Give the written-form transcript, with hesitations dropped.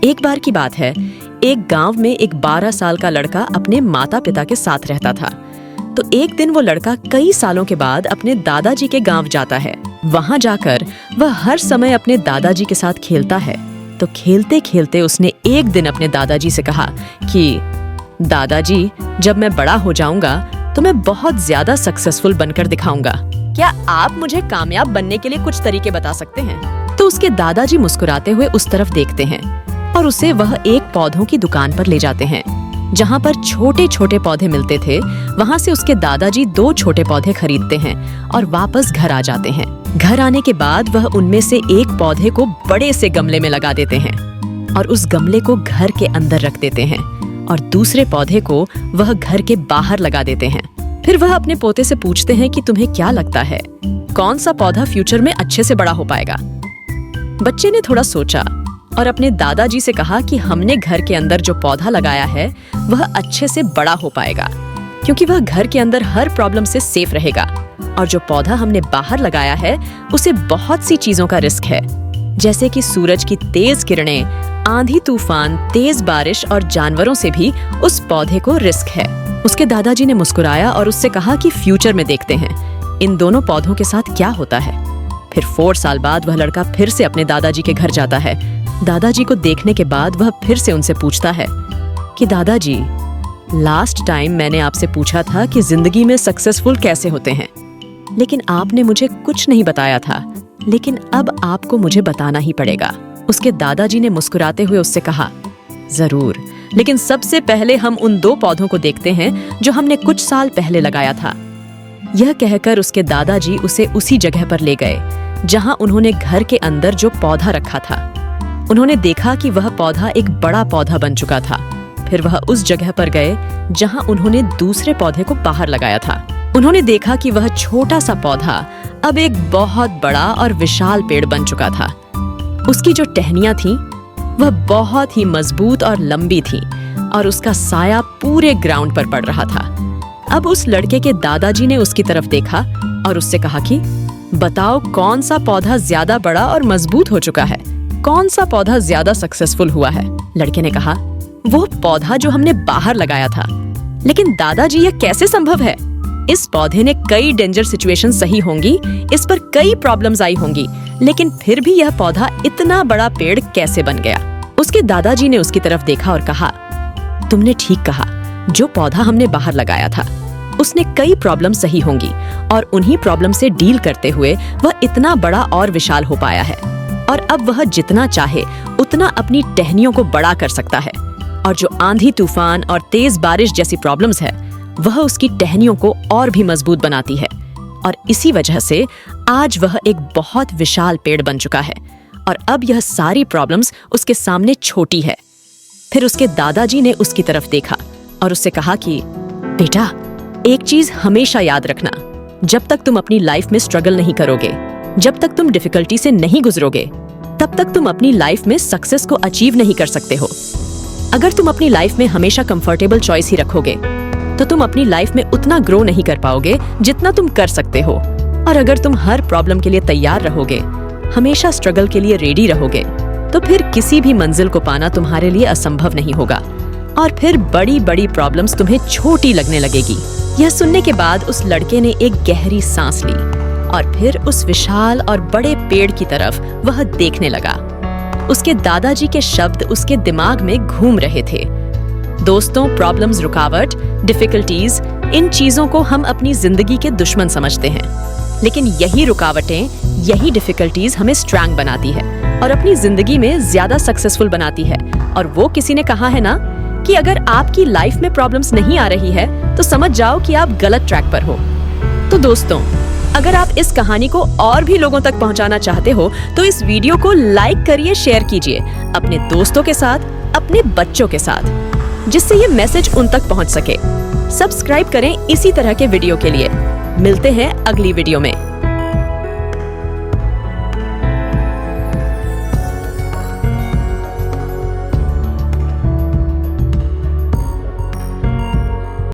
एक बार की बात है, एक गांव में एक 12 साल का लड़का अपने माता पिता के साथ रहता था। तो एक दिन वो लड़का कई सालों के बाद अपने दादाजी के गांव जाता है। वहां जाकर वह हर समय अपने दादाजी के साथ खेलता है। तो खेलते खेलते उसने एक दिन अपने दादाजी से कहा कि दादाजी, जब मैं बड़ा हो जाऊंगा तो मैं बहुत ज्यादा सक्सेसफुल बनकर दिखाऊंगा। क्या आप मुझे कामयाब बनने के लिए कुछ तरीके बता सकते हैं? तो उसके दादाजी मुस्कुराते हुए उस तरफ देखते हैं और उसे वह एक पौधों की दुकान पर ले जाते हैं, जहाँ पर छोटे छोटे पौधे मिलते थे। वहाँ से उसके दादाजी 2 छोटे पौधे खरीदते हैं और वापस घर आ जाते हैं। घर आने के बाद वह उनमें से एक पौधे को बड़े से गमले में लगा देते हैं और उस गमले को घर के अंदर रख देते हैं और दूसरे पौधे को वह घर के बाहर लगा देते हैं। फिर वह अपने पोते से पूछते हैं कि तुम्हें क्या लगता है, कौन सा पौधा फ्यूचर में अच्छे से बड़ा हो पाएगा? बच्चे ने थोड़ा सोचा और अपने दादाजी से कहा कि हमने घर के अंदर जो पौधा लगाया है वह अच्छे से बड़ा हो पाएगा, क्योंकि वह घर के अंदर हर प्रॉब्लम से सेफ रहेगा। और जो पौधा हमने बाहर लगाया है उसे बहुत सी चीजों का रिस्क है, जैसे कि सूरज की तेज किरणें, आंधी तूफान, तेज बारिश और जानवरों से भी उस पौधे को रिस्क है। उसके दादाजी ने मुस्कुराया और उससे कहा कि फ्यूचर में देखते हैं इन दोनों पौधों के साथ क्या होता है। फिर 4 साल बाद वह लड़का फिर से अपने दादाजी के घर जाता है। दादाजी को देखने के बाद वह फिर से उनसे पूछता है कि दादाजी, लास्ट टाइम मैंने आपसे पूछा था कि जिंदगी में सक्सेसफुल कैसे होते हैं, लेकिन आपने मुझे कुछ नहीं बताया था, लेकिन अब आपको मुझे बताना ही पड़ेगा। उसके दादाजी ने मुस्कुराते हुए उससे कहा, जरूर, लेकिन सबसे पहले हम उन 2 पौधों को देखते हैं जो हमने कुछ साल पहले लगाया था। यह कहकर उसके दादाजी उसे उसी जगह पर ले गए जहां उन्होंने घर के अंदर जो पौधा रखा था। उन्होंने देखा कि वह पौधा एक बड़ा पौधा बन चुका था। फिर वह उस जगह पर गए जहां उन्होंने दूसरे पौधे को बाहर लगाया था। उन्होंने देखा कि वह छोटा सा पौधा अब एक बहुत बड़ा और विशाल पेड़ बन चुका था। उसकी जो टहनियां थीं, वह बहुत ही मजबूत और लंबी थीं और उसका साया पूरे ग्राउंड पर पड़ रहा था। अब उस लड़के के दादाजी ने उसकी तरफ देखा और उससे कहा कि बताओ, कौन सा पौधा ज्यादा बड़ा और मजबूत हो चुका है, कौन सा पौधा ज्यादा सक्सेसफुल हुआ है? लड़के ने कहा, वो पौधा जो हमने बाहर लगाया था। लेकिन दादाजी, यह कैसे संभव है? इस पौधे ने कई डेंजर सिचुएशन सही होंगी, इस पर कई प्रॉब्लम्स आई होंगी, लेकिन फिर भी यह पौधा इतना बड़ा पेड़ कैसे बन गया? उसके दादाजी ने उसकी तरफ देखा और कहा, तुमने ठीक कहा, जो पौधा हमने बाहर लगाया था उसने कई प्रॉब्लम सही होंगी और उन्हीं प्रॉब्लम से डील करते हुए वह इतना बड़ा और विशाल हो पाया है। और अब वह जितना चाहे उतना अपनी टहनियों को बड़ा कर सकता है। और जो आंधी तूफान और तेज बारिश जैसी प्रॉब्लम्स है, वह उसकी टहनियों को और भी मजबूत बनाती है। और इसी वजह से आज वह एक बहुत विशाल पेड़ बन चुका है और अब यह सारी प्रॉब्लम्स उसके सामने छोटी है। फिर उसके दादाजी ने उसकी तरफ देखा और उससे कहा कि बेटा, एक चीज हमेशा याद रखना, जब तक तुम अपनी लाइफ में स्ट्रगल नहीं करोगे, जब तक तुम डिफिकल्टी से नहीं गुजरोगे, तब तक तुम अपनी लाइफ में सक्सेस को अचीव नहीं कर सकते हो। अगर तुम अपनी लाइफ में हमेशा कंफर्टेबल चॉइस ही रखोगे तो तुम अपनी लाइफ में उतना ग्रो नहीं कर पाओगे जितना तुम कर सकते हो। और अगर तुम हर प्रॉब्लम के लिए तैयार रहोगे, हमेशा स्ट्रगल के लिए रेडी रहोगे, तो फिर किसी भी मंजिल को पाना तुम्हारे लिए असंभव नहीं होगा और फिर बड़ी बड़ी प्रॉब्लम्स तुम्हें छोटी लगने लगेगी। यह सुनने के बाद उस लड़के ने एक गहरी सांस ली और फिर उस विशाल और बड़े पेड़ की तरफ वह देखने लगा। उसके दादाजी के शब्द उसके दिमाग में घूम रहे थे। दोस्तों, प्रॉब्लम्स, रुकावट, डिफिकल्टीज, इन चीजों को हम अपनी जिंदगी के दुश्मन समझते हैं, लेकिन यही रुकावटें, यही डिफिकल्टीज हमें स्ट्रांग बनाती है और अपनी जिंदगी में ज्यादा सक्सेसफुल बनाती है। और वो किसी ने कहा है ना कि अगर आपकी लाइफ में प्रॉब्लम्स नहीं आ रही है तो समझ जाओ कि आप गलत ट्रैक पर हो। तो दोस्तों, अगर आप इस कहानी को और भी लोगों तक पहुंचाना चाहते हो तो इस वीडियो को लाइक करिए, शेयर कीजिए अपने दोस्तों के साथ, अपने बच्चों के साथ, जिससे ये मैसेज उन तक पहुंच सके। सब्सक्राइब करें इसी तरह के वीडियो के लिए। मिलते हैं अगली वीडियो में।